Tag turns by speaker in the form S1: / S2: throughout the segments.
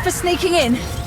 S1: for sneaking in.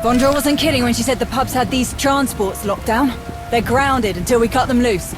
S1: Vondra wasn't kidding when she said the pubs had these transports locked down. They're grounded until we cut them loose.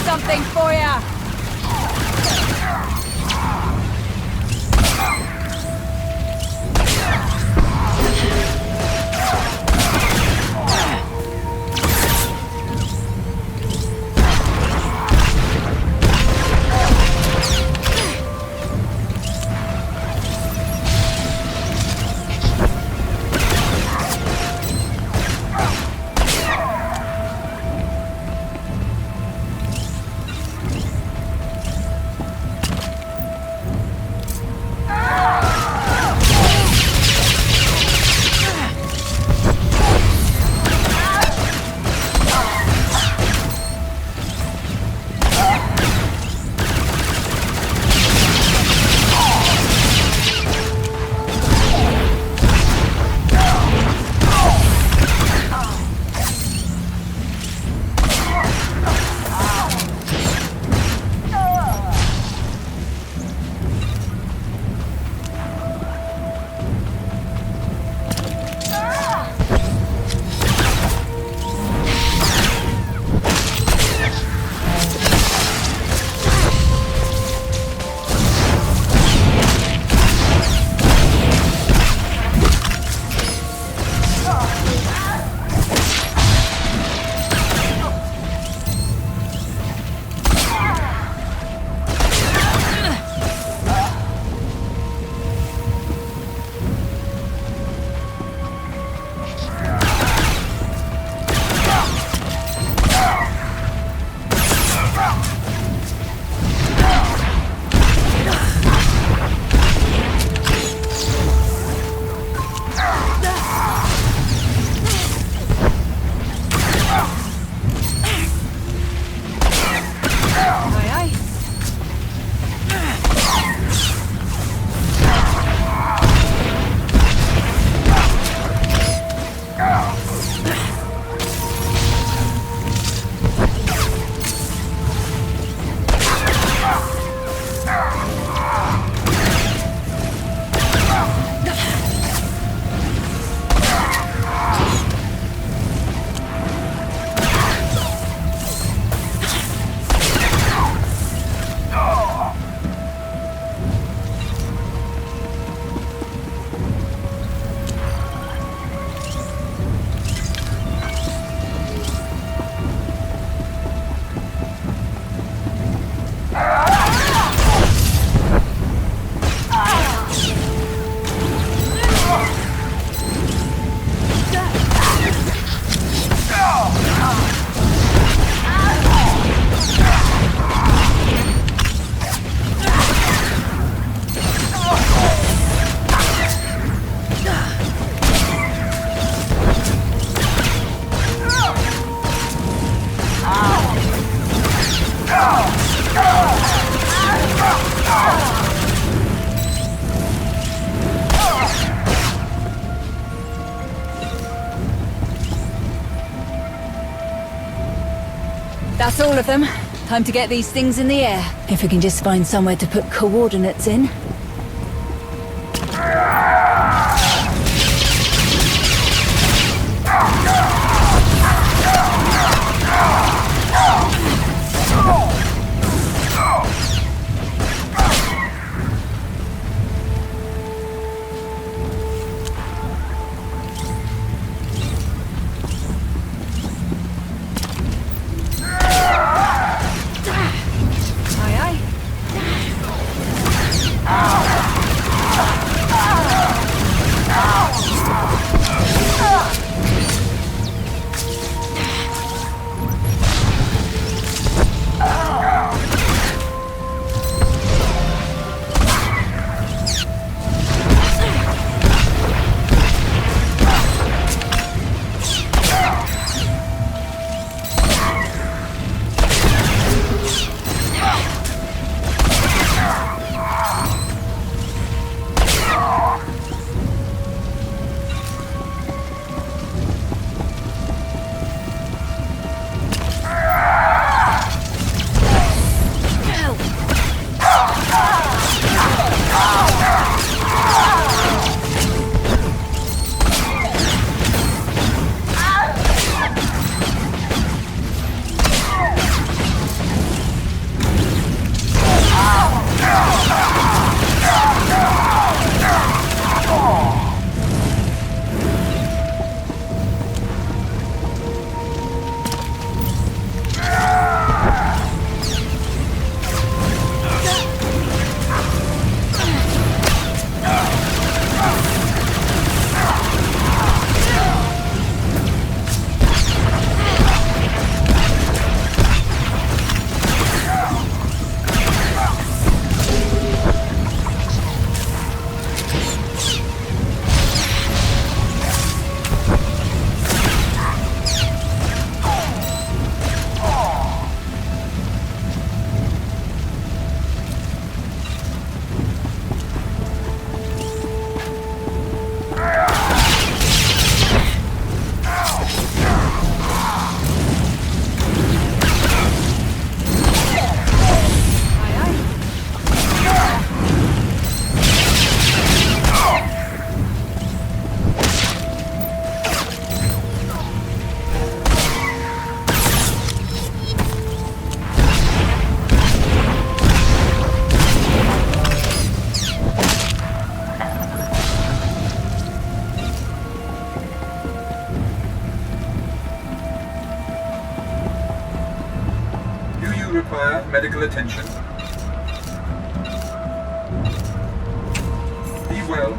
S1: Something for ya! all of them. Time to get these things in the air. If we can just find somewhere to put coordinates in.
S2: Medical attention. Be well.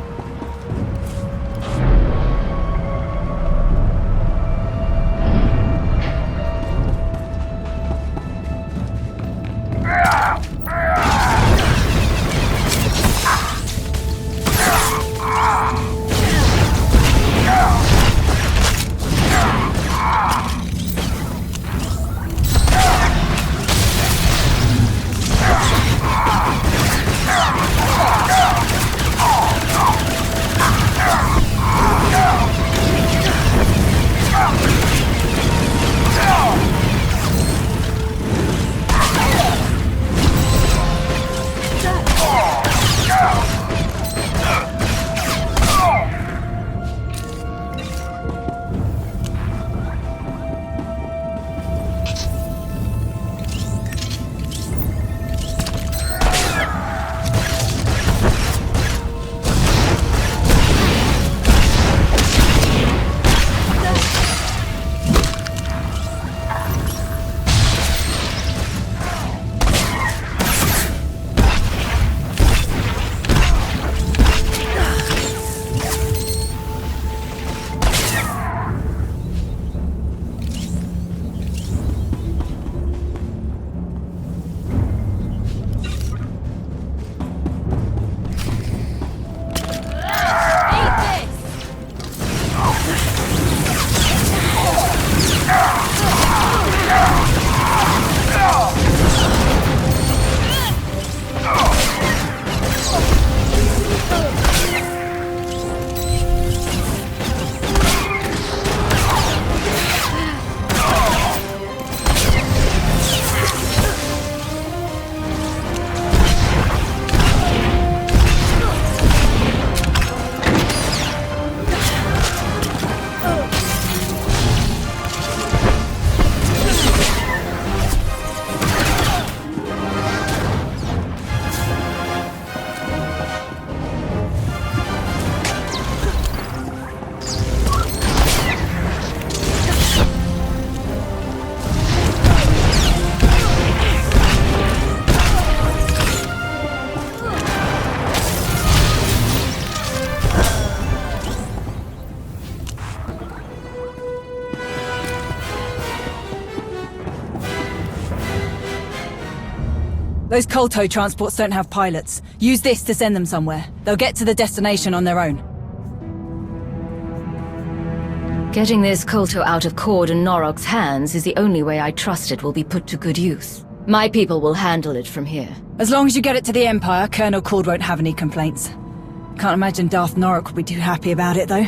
S1: Those Kolto transports don't have pilots. Use this to send them somewhere. They'll get to the destination on their own.
S2: Getting this Kolto out of Cord and Norok's hands is the only way I trust it will be put to good use. My people will handle it from here.
S1: As long as you get it to the Empire, Colonel Cord won't have any complaints. Can't imagine Darth Norok would be too happy about it, though.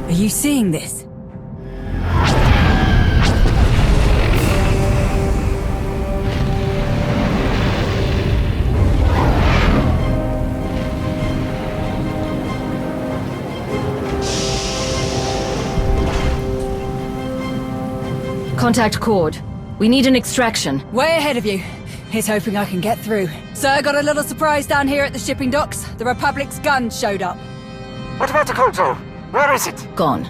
S1: Are you seeing this?
S2: Contact Cord. We need an extraction.
S1: Way ahead of you. Here's hoping I can get through. Sir, got a little surprise down here at the shipping docks. The Republic's guns showed up.
S3: What about the Kolto? Where is it?
S2: Gone.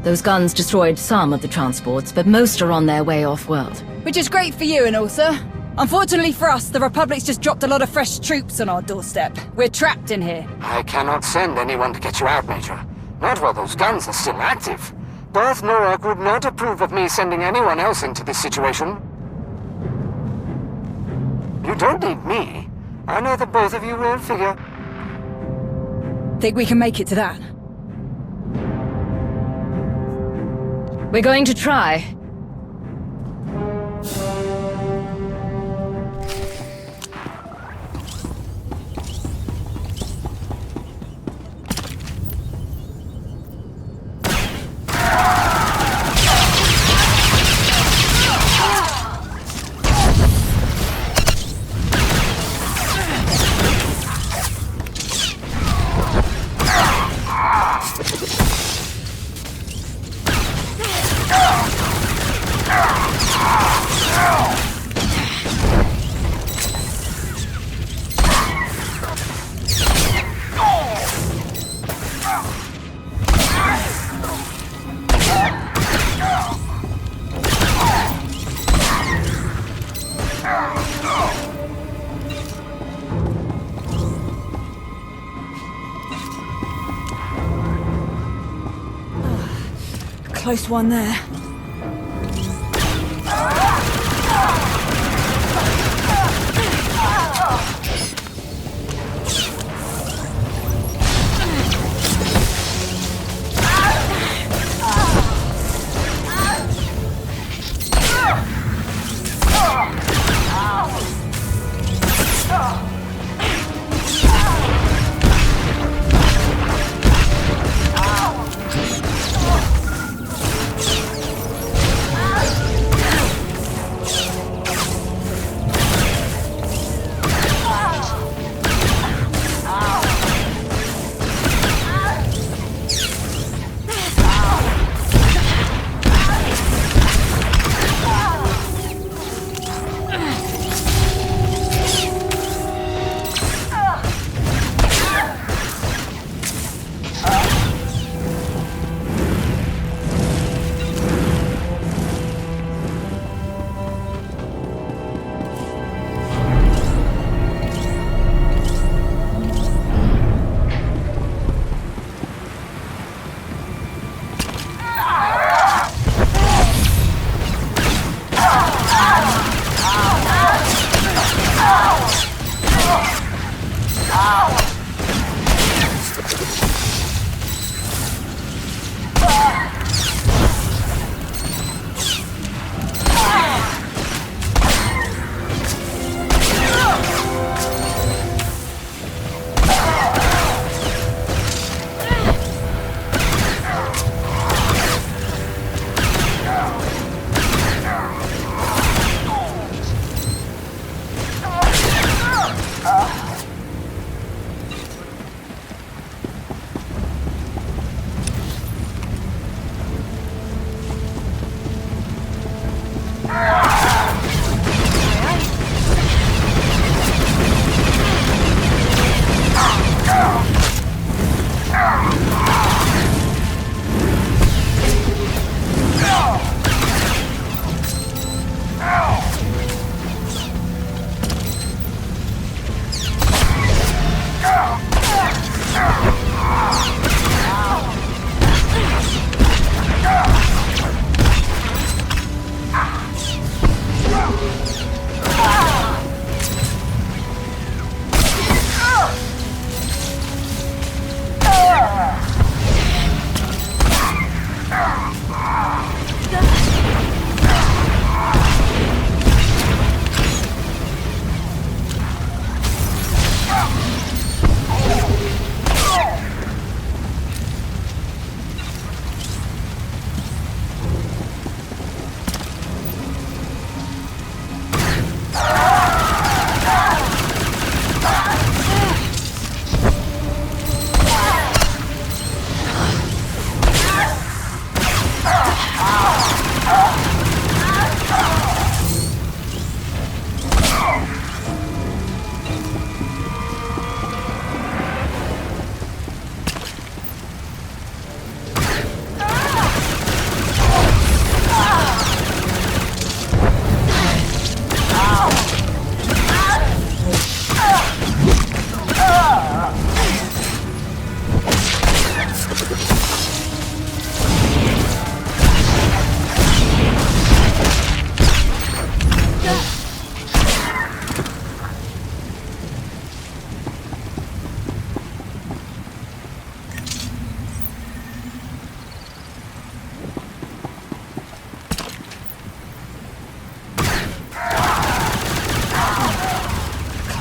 S2: Those guns destroyed some of the transports, but most are on their way off-world.
S1: Which is great for you and all, sir. Unfortunately for us, the Republic's just dropped a lot of fresh troops on our doorstep. We're trapped in here.
S3: I cannot send anyone to get you out, Major. Not while those guns are still active. Darth Norok would not approve of me sending anyone else into this situation. You don't need me. I know that both of you will figure.
S1: Think we can make it to that?
S2: We're going to try.
S1: Close one there.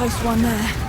S1: Close one there.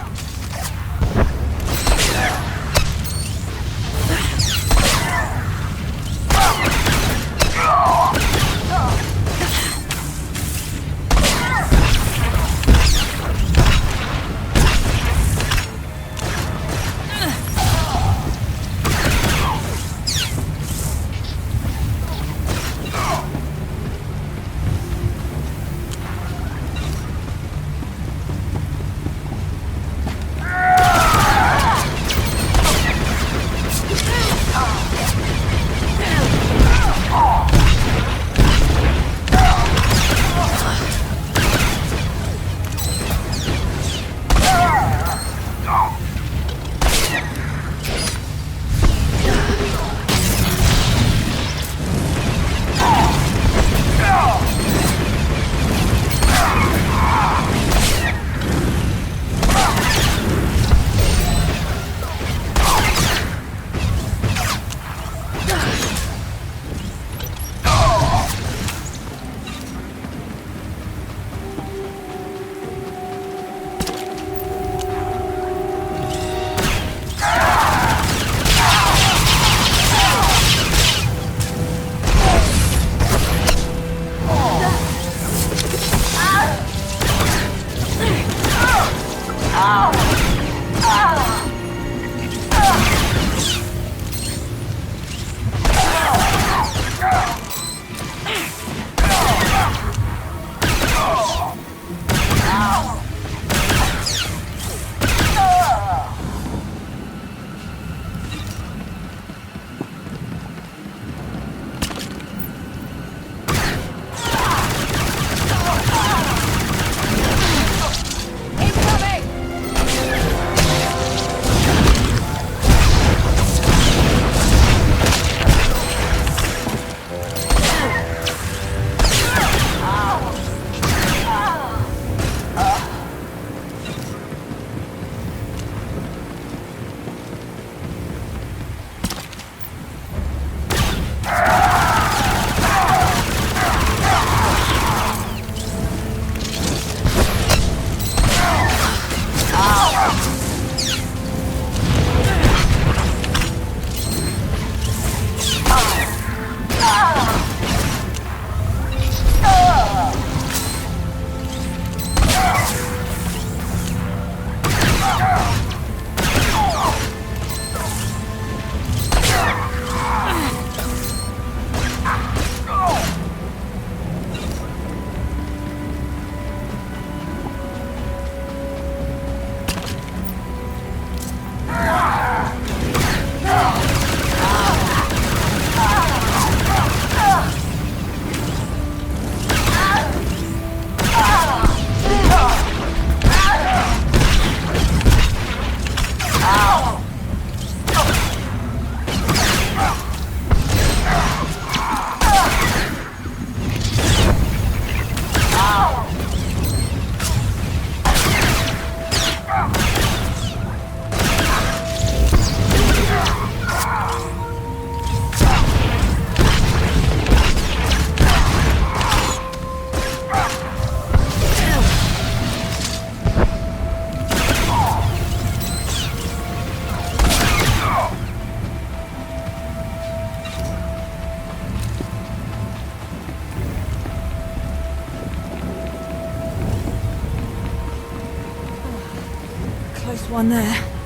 S4: One there.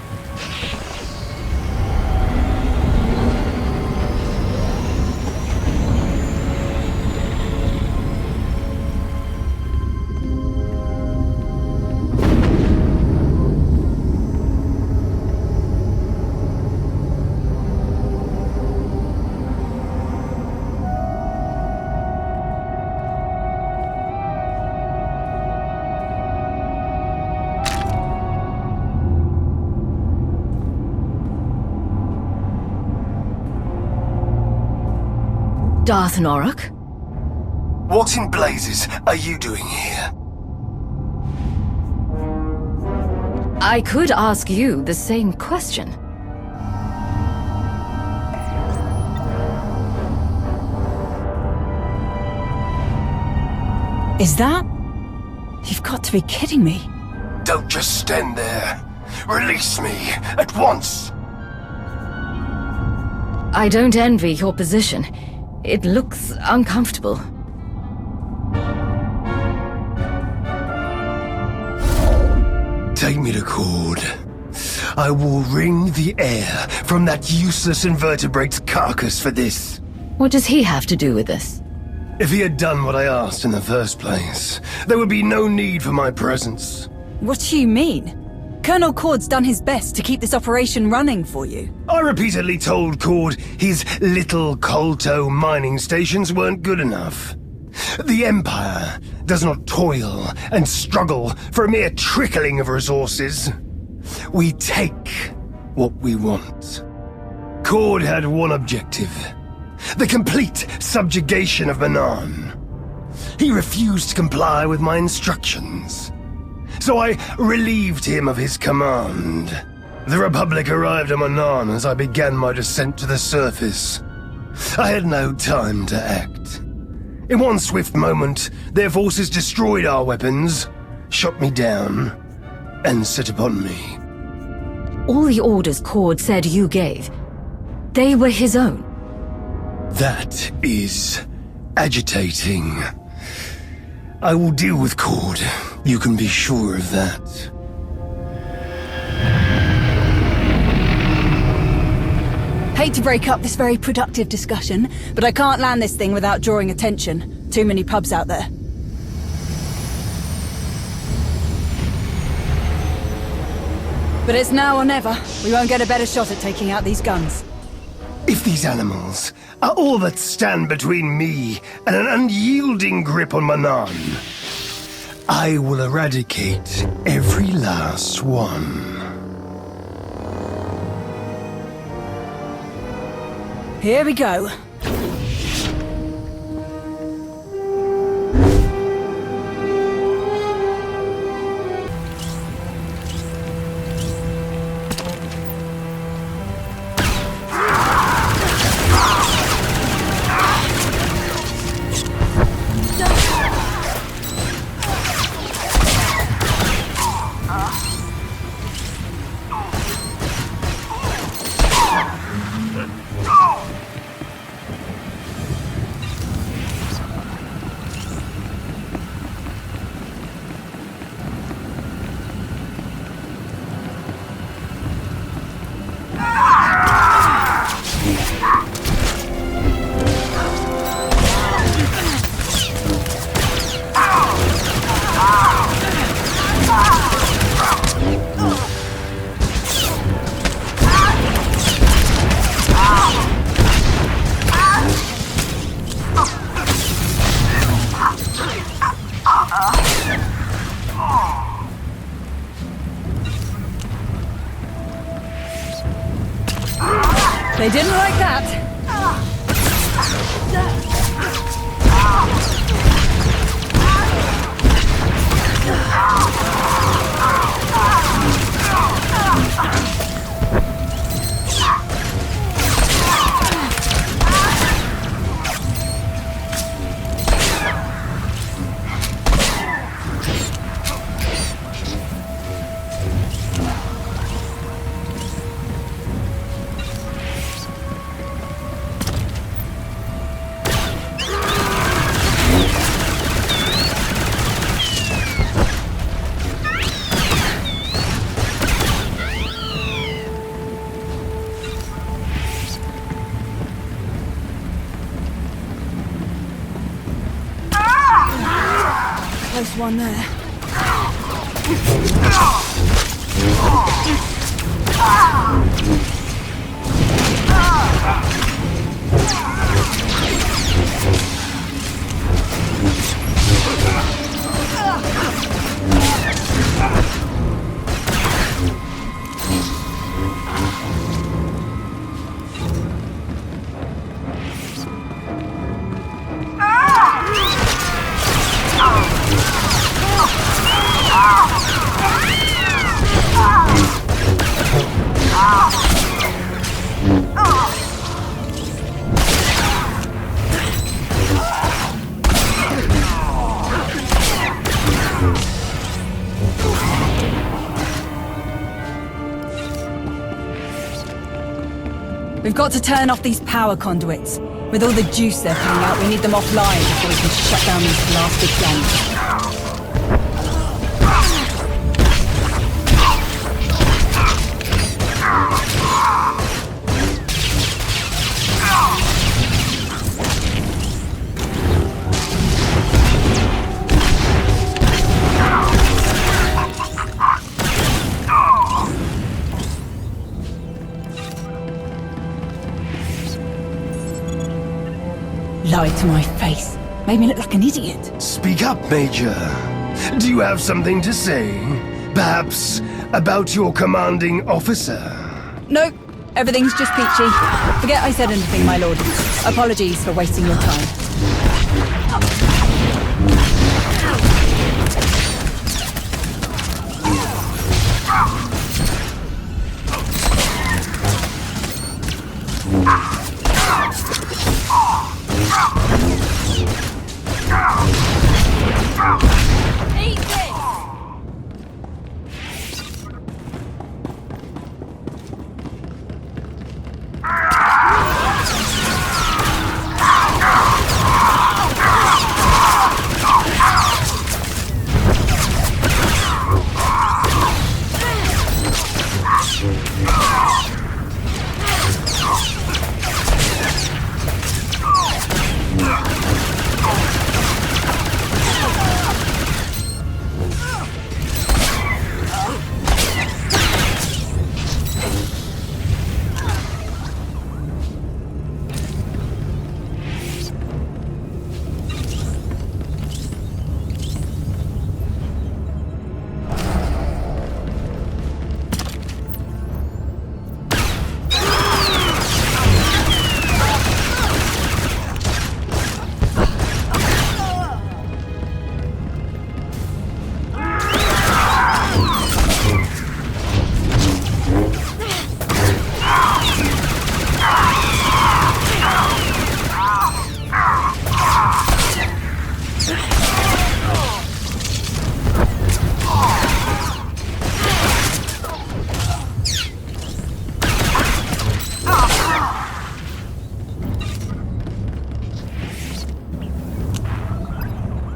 S2: Darth Norok?
S5: What in blazes are you doing here?
S2: I could ask you the same question.
S4: Is that? You've got to be kidding me.
S5: Don't just stand there. Release me at once.
S2: I don't envy your position. It looks uncomfortable.
S5: Take me to Cord. I will wring the air from that useless invertebrate's carcass for this.
S2: What does he have to do with this?
S5: If he had done what I asked in the first place, there would be no need for my presence.
S1: What do you mean? Colonel Cord's done his best to keep this operation running for you.
S5: I repeatedly told Cord his little Kolto mining stations weren't good enough. The Empire does not toil and struggle for a mere trickling of resources. We take what we want. Cord had one objective: the complete subjugation of Manaan. He refused to comply with my instructions, so I relieved him of his command. The Republic arrived at Manaan as I began my descent to the surface. I had no time to act. In one swift moment, their forces destroyed our weapons, shot me down, and set upon me.
S2: All the orders Cord said you gave, they were his own.
S5: That is agitating. I will deal with Cord. You can be sure of that.
S1: Hate to break up this very productive discussion, but I can't land this thing without drawing attention. Too many pubs out there. But it's now or never. We won't get a better shot at taking out these guns.
S5: If these animals are all that stand between me and an unyielding grip on Manaan, I will eradicate every last one.
S1: Here we go. They didn't like that. Close one there. We've got to turn off these power conduits. With all the juice they're putting out, we need them offline before we can shut down these blasted guns. Lied to my face. Made me look like an idiot.
S5: Speak up, Major. Do you have something to say? Perhaps about your commanding officer?
S1: Nope. Everything's just peachy. Forget I said anything, my lord. Apologies for wasting your time.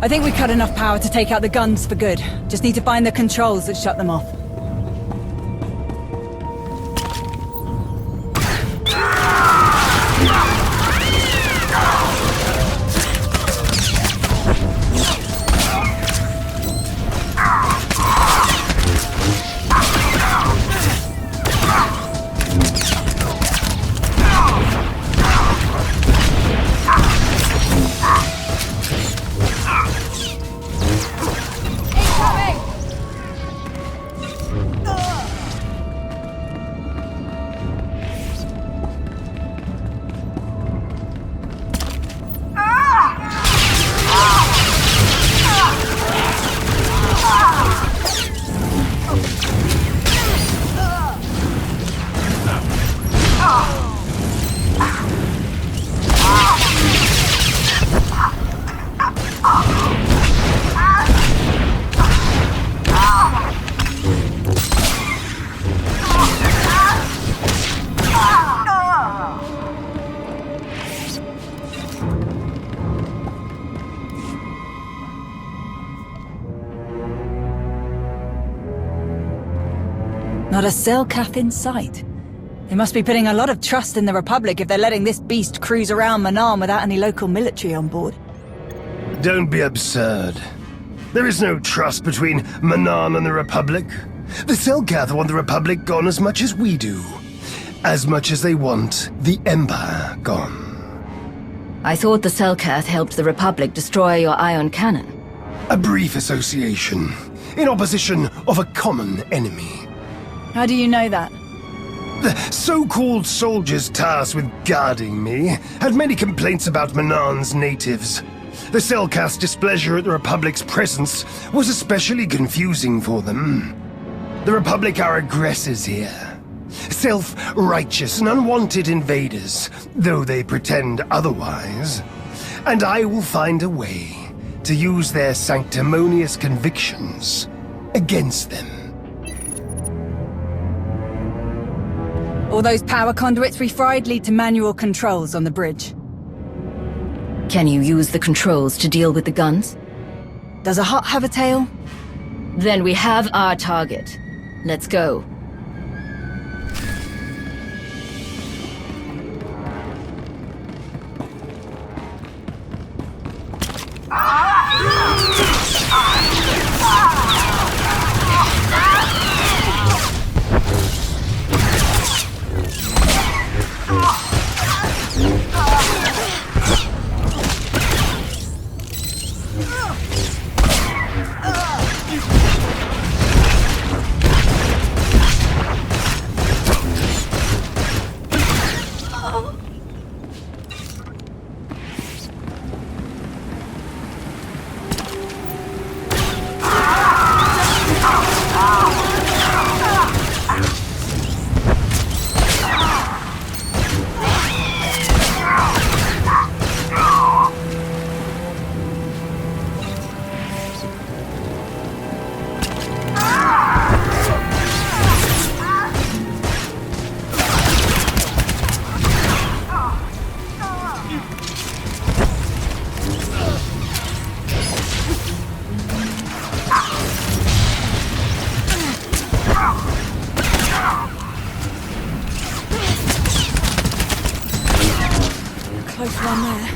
S1: I think we cut enough power to take out the guns for good. Just need to find the controls that shut them off. Not a Selkath in sight. They must be putting a lot of trust in the Republic if they're letting this beast cruise around Manaan without any local military on board.
S5: Don't be absurd. There is no trust between Manaan and the Republic. The Selkath want the Republic gone as much as we do. As much as they want the Empire gone.
S2: I thought the Selkath helped the Republic destroy your ion cannon.
S5: A brief association, in opposition of a common enemy.
S1: How do you know that?
S5: The so-called soldiers tasked with guarding me had many complaints about Manaan's natives. The Selkath's displeasure at the Republic's presence was especially confusing for them. The Republic are aggressors here. Self-righteous and unwanted invaders, though they pretend otherwise. And I will find a way to use their sanctimonious convictions against them.
S1: All those power conduits we fried lead to manual controls on the bridge.
S2: Can you use the controls to deal with the guns?
S1: Does a hut have a tail?
S2: Then we have our target. Let's go.
S1: Close one there.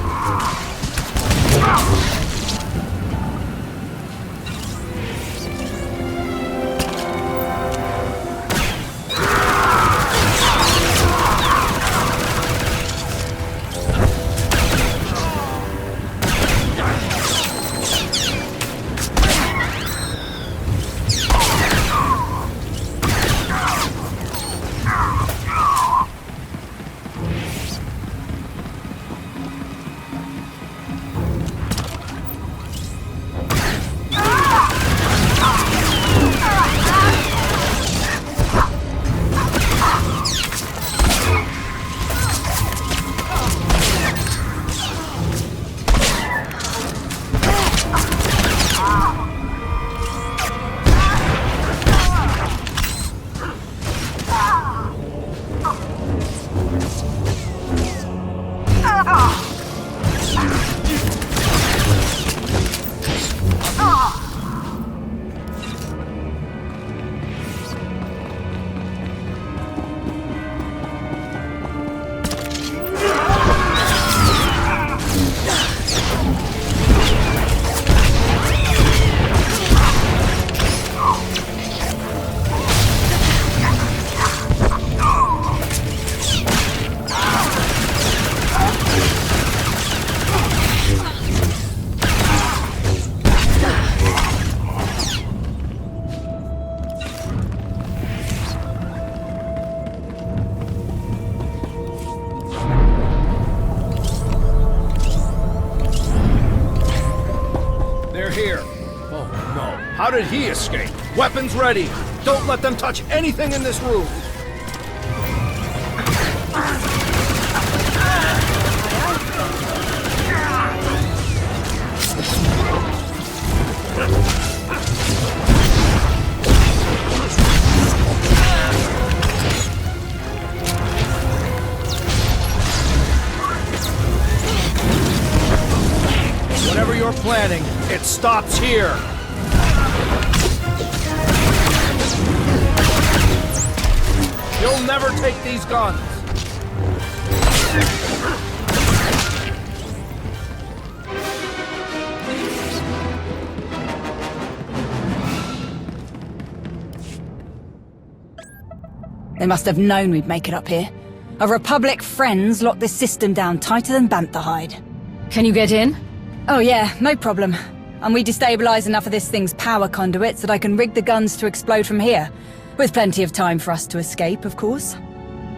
S4: Here. Oh, no. How did he escape? Weapons ready! Don't let them touch anything in this room! Whatever you're planning, it stops here! You'll never take these guns!
S1: They must have known we'd make it up here. Our Republic friends locked this system down tighter than bantha hide.
S2: Can you get in?
S1: Oh yeah, no problem. And we destabilize enough of this thing's power conduits that I can rig the guns to explode from here. With plenty of time for us to escape, of course.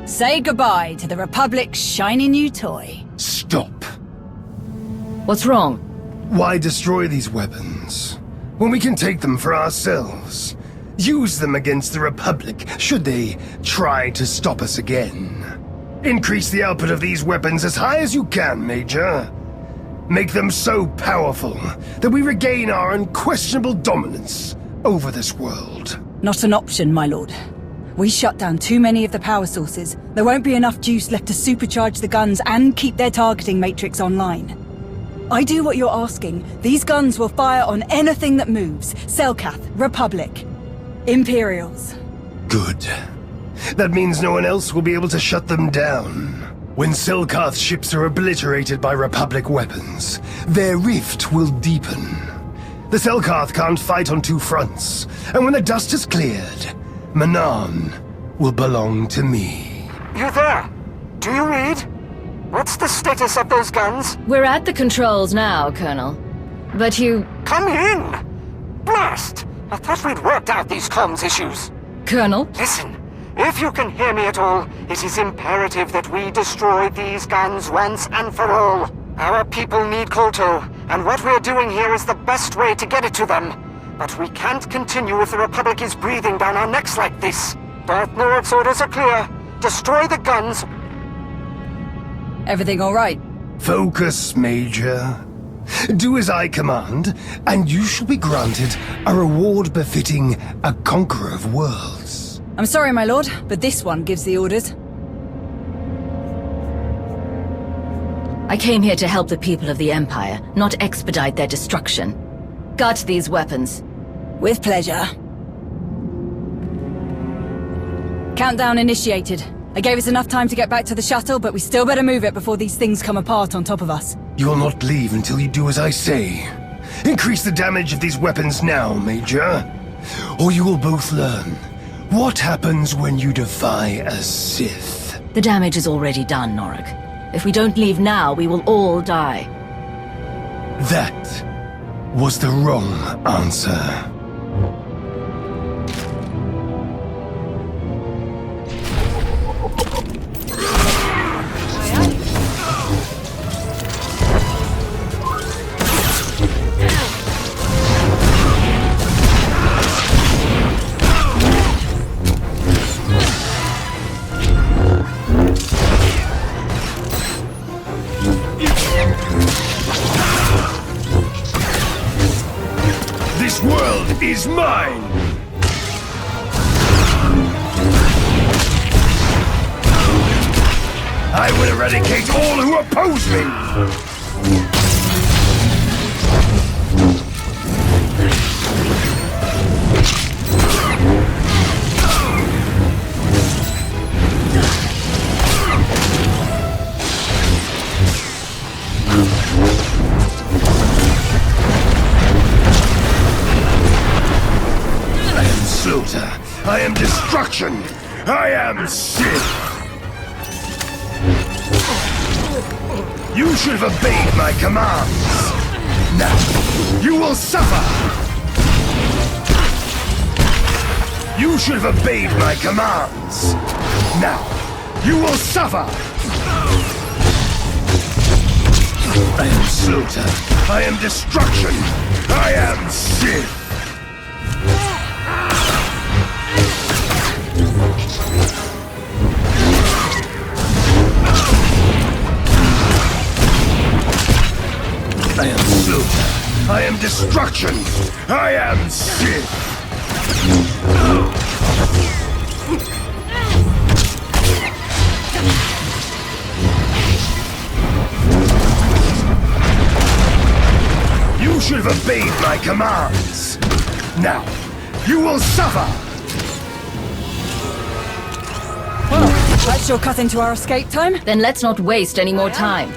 S1: Say goodbye to the Republic's shiny new toy.
S5: Stop.
S2: What's wrong?
S5: Why destroy these weapons when we can take them for ourselves? Use them against the Republic, should they try to stop us again. Increase the output of these weapons as high as you can, Major. Make them so powerful that we regain our unquestionable dominance over this world.
S1: Not an option, my lord. We shut down too many of the power sources. There won't be enough juice left to supercharge the guns and keep their targeting matrix online. I do what you're asking. These guns will fire on anything that moves. Selkath, Republic, Imperials.
S5: Good. That means no one else will be able to shut them down. When Selkath ships are obliterated by Republic weapons, their rift will deepen. The Selkath can't fight on two fronts, and when the dust is cleared, Manaan will belong to me.
S3: You there? Do you read? What's the status of those guns?
S2: We're at the controls now, Colonel. But you...
S3: Come in! Blast! I thought we'd worked out these comms issues.
S2: Colonel?
S3: Listen, if you can hear me at all, it is imperative that we destroy these guns once and for all. Our people need Kolto, and what we're doing here is the best way to get it to them. But we can't continue if the Republic is breathing down our necks like this. Darth Norok's orders are clear. Destroy the guns.
S1: Everything all right?
S5: Focus, Major. Do as I command, and you shall be granted a reward befitting a conqueror of worlds.
S1: I'm sorry, my lord, but this one gives the orders.
S2: I came here to help the people of the Empire, not expedite their destruction. Gut these weapons.
S1: With pleasure. Countdown initiated. I gave us enough time to get back to the shuttle, but we still better move it before these things come apart on top of us.
S5: You will not leave until you do as I say. Increase the damage of these weapons now, Major. Or you will both learn what happens when you defy a Sith.
S2: The damage is already done, Norok. If we don't leave now, we will all die.
S5: That was the wrong answer. This world is mine! I will eradicate all who oppose me! SWTOR. I am destruction. I am Sith. You should have obeyed my commands. Now, you will suffer. You should have obeyed my commands. Now, you will suffer. I am SWTOR. I am destruction. I am Sith. I am SWTOR. I am destruction. I am Sith. You should have obeyed my commands. Now, you will suffer.
S1: Well, that sure cut into our escape time.
S2: Then let's not waste any more time.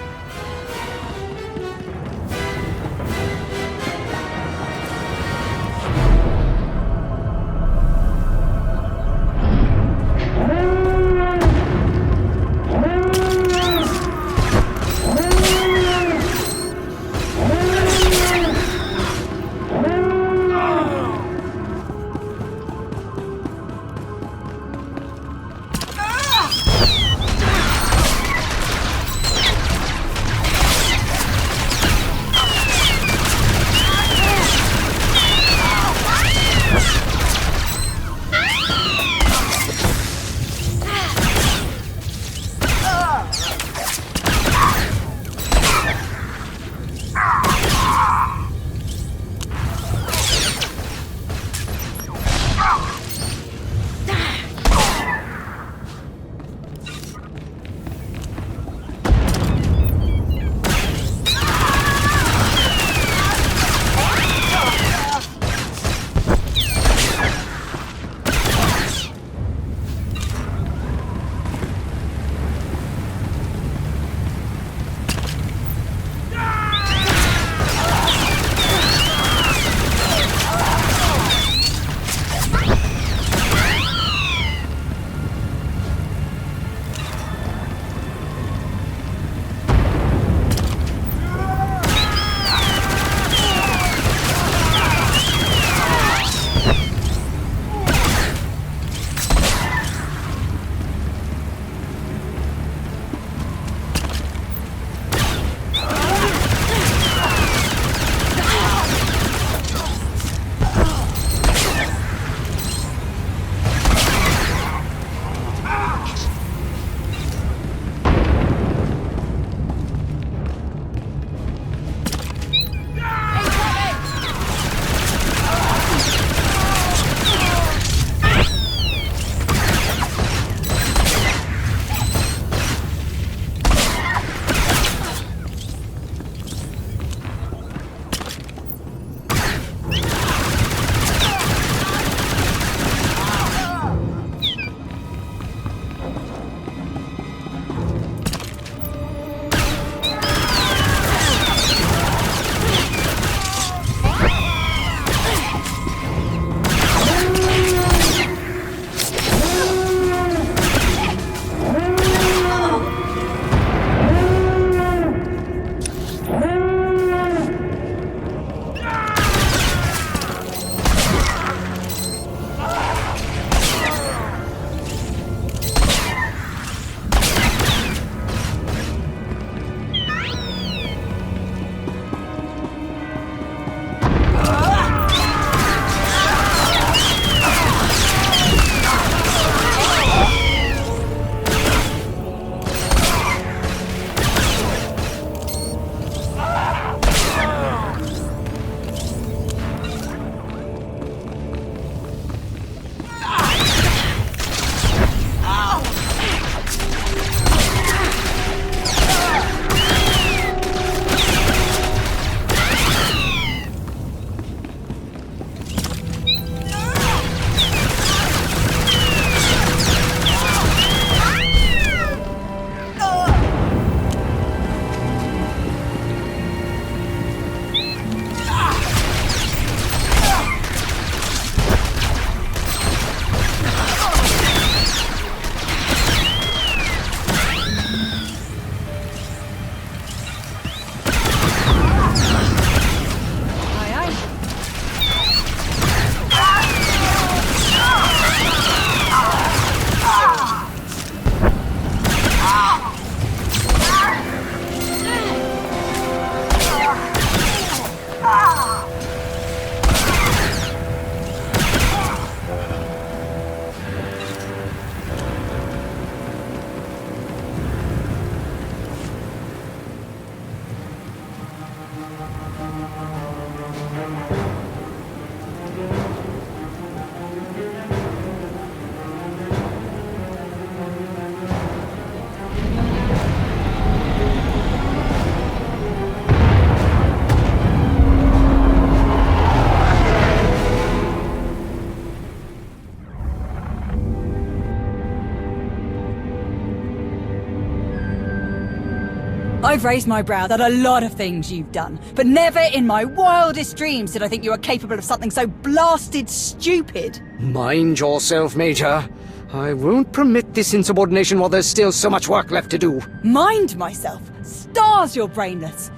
S1: I've raised my brow at a lot of things you've done, but never in my wildest dreams did I think you were capable of something so blasted stupid.
S3: Mind yourself, Major. I won't permit this insubordination while there's still so much work left to do.
S1: Mind myself? Stars, you're brainless.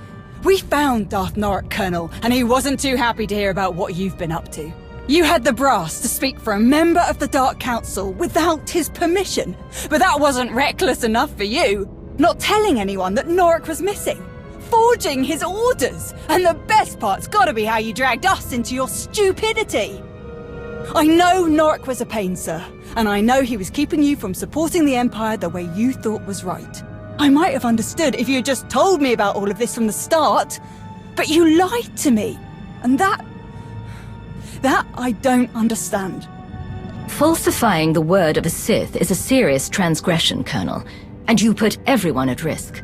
S1: We found Darth Norok, Colonel, and he wasn't too happy to hear about what you've been up to. You had the brass to speak for a member of the Dark Council without his permission, but that wasn't reckless enough for you. Not telling anyone that Norok was missing. Forging his orders. And the best part's gotta be how you dragged us into your stupidity. I know Norok was a pain, sir, and I know he was keeping you from supporting the Empire the way you thought was right. I might have understood if you had just told me about all of this from the start, but you lied to me, and that I don't understand.
S2: Falsifying the word of a Sith is a serious transgression, Colonel, and you put everyone at risk.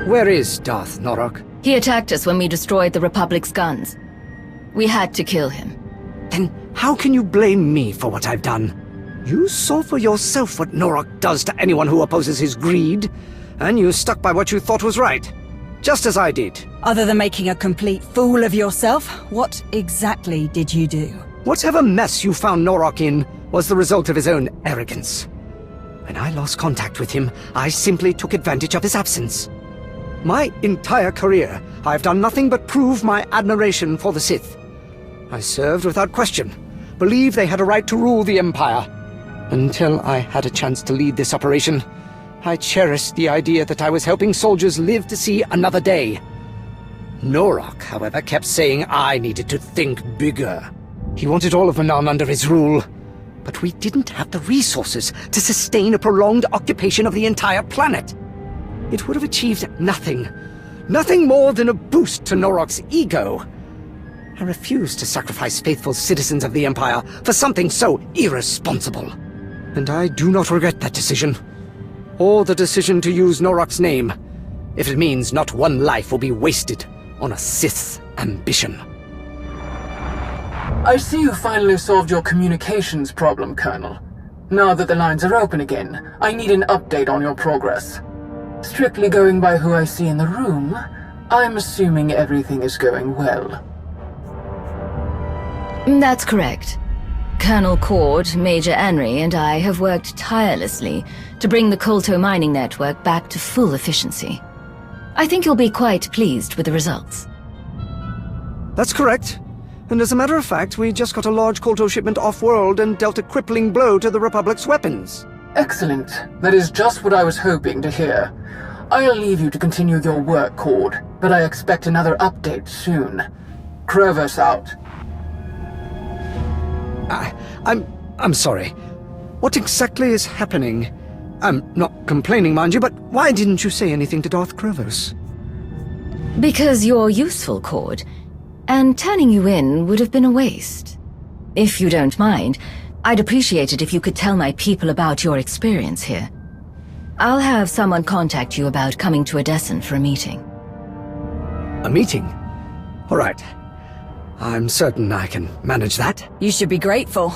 S3: Where is Darth Norok?
S2: He attacked us when we destroyed the Republic's guns. We had to kill him.
S3: Then how can you blame me for what I've done? You saw for yourself what Norok does to anyone who opposes his greed, and you stuck by what you thought was right. Just as I did.
S1: Other than making a complete fool of yourself, what exactly did you do?
S3: Whatever mess you found Norok in was the result of his own arrogance. When I lost contact with him, I simply took advantage of his absence. My entire career, I've done nothing but prove my admiration for the Sith. I served without question, believed they had a right to rule the Empire. Until I had a chance to lead this operation, I cherished the idea that I was helping soldiers live to see another day. Norok, however, kept saying I needed to think bigger. He wanted all of Manaan under his rule, but we didn't have the resources to sustain a prolonged occupation of the entire planet. It would have achieved nothing. Nothing more than a boost to Norok's ego. I refused to sacrifice faithful citizens of the Empire for something so irresponsible. And I do not regret that decision. Or the decision to use Norok's name, if it means not one life will be wasted on a Sith's ambition.
S6: I see you finally solved your communications problem, Colonel. Now that the lines are open again, I need an update on your progress. Strictly going by who I see in the room, I'm assuming everything is going well.
S2: That's correct. Colonel Cord, Major Henry, and I have worked tirelessly to bring the Kolto mining network back to full efficiency. I think you'll be quite pleased with the results.
S3: That's correct. And as a matter of fact, we just got a large Kolto shipment off-world and dealt a crippling blow to the Republic's weapons.
S6: Excellent. That is just what I was hoping to hear. I'll leave you to continue your work, Cord, but I expect another update soon. Krovis out.
S3: I'm sorry. What exactly is happening? I'm not complaining, mind you, but why didn't you say anything to Darth Krovis?
S2: Because you're useful, Cord, and turning you in would have been a waste. If you don't mind, I'd appreciate it if you could tell my people about your experience here. I'll have someone contact you about coming to Odessen for a meeting.
S3: A meeting? All right. I'm certain I can manage that.
S1: You should be grateful.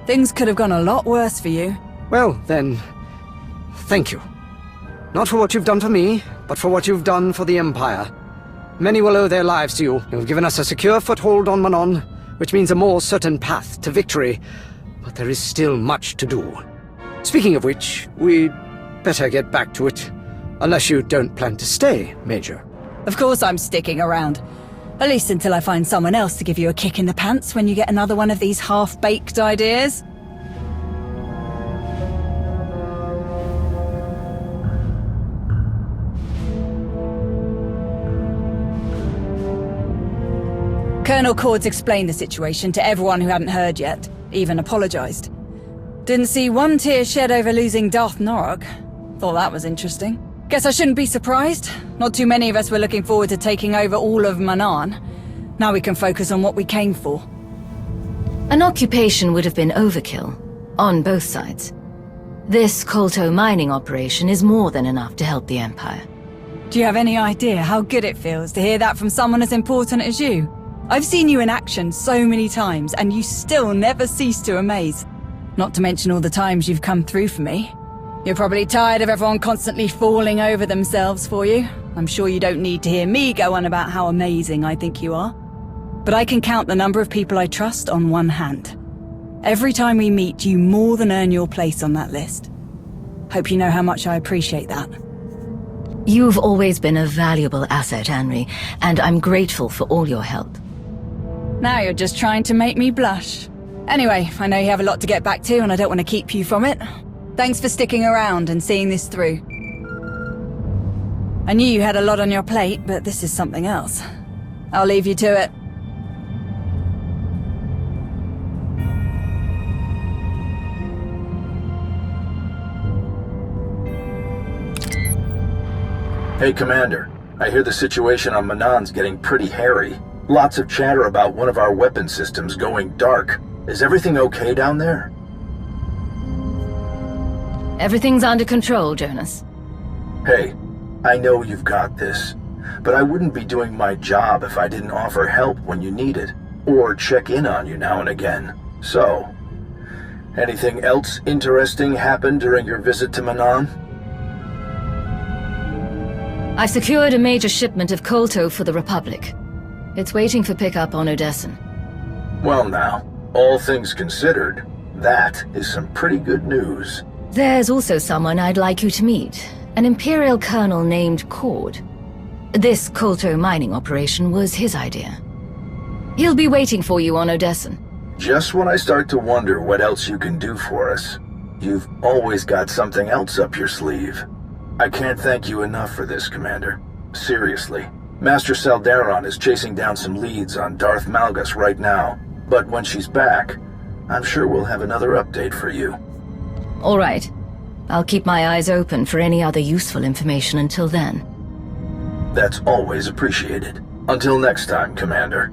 S1: Things could have gone a lot worse for you.
S3: Well, then, thank you. Not for what you've done for me, but for what you've done for the Empire. Many will owe their lives to you. You've given us a secure foothold on Manaan, which means a more certain path to victory. But there is still much to do. Speaking of which, we'd better get back to it. Unless you don't plan to stay, Major.
S1: Of course I'm sticking around. At least until I find someone else to give you a kick in the pants when you get another one of these half-baked ideas. Colonel Cord's explained the situation to everyone who hadn't heard yet, even apologized. Didn't see one tear shed over losing Darth Norok. Thought that was interesting. Guess I shouldn't be surprised. Not too many of us were looking forward to taking over all of Manaan. Now we can focus on what we came for.
S2: An occupation would have been overkill, on both sides. This Kolto mining operation is more than enough to help the Empire.
S1: Do you have any idea how good it feels to hear that from someone as important as you? I've seen you in action so many times, and you still never cease to amaze. Not to mention all the times you've come through for me. You're probably tired of everyone constantly falling over themselves for you. I'm sure you don't need to hear me go on about how amazing I think you are. But I can count the number of people I trust on one hand. Every time we meet, you more than earn your place on that list. Hope you know how much I appreciate that.
S2: You've always been a valuable asset, Henry, and I'm grateful for all your help.
S1: Now you're just trying to make me blush. Anyway, I know you have a lot to get back to, and I don't want to keep you from it. Thanks for sticking around and seeing this through. I knew you had a lot on your plate, but this is something else. I'll leave you to it.
S4: Hey, Commander. I hear the situation on Manaan's getting pretty hairy. Lots of chatter about one of our weapon systems going dark. Is everything okay down there?
S2: Everything's under control, Jonas.
S4: Hey, I know you've got this, but I wouldn't be doing my job if I didn't offer help when you need it, or check in on you now and again. So, anything else interesting happened during your visit to Manaan?
S2: I secured a major shipment of Kolto for the Republic. It's waiting for pickup on Odessan.
S4: Well now, all things considered, that is some pretty good news.
S2: There's also someone I'd like you to meet. An Imperial colonel named Cord. This Kolto mining operation was his idea. He'll be waiting for you on Odessan.
S4: Just when I start to wonder what else you can do for us, you've always got something else up your sleeve. I can't thank you enough for this, Commander. Seriously. Master Saldaron is chasing down some leads on Darth Malgus right now, but when she's back, I'm sure we'll have another update for you.
S2: All right. I'll keep my eyes open for any other useful information until then.
S4: That's always appreciated. Until next time, Commander.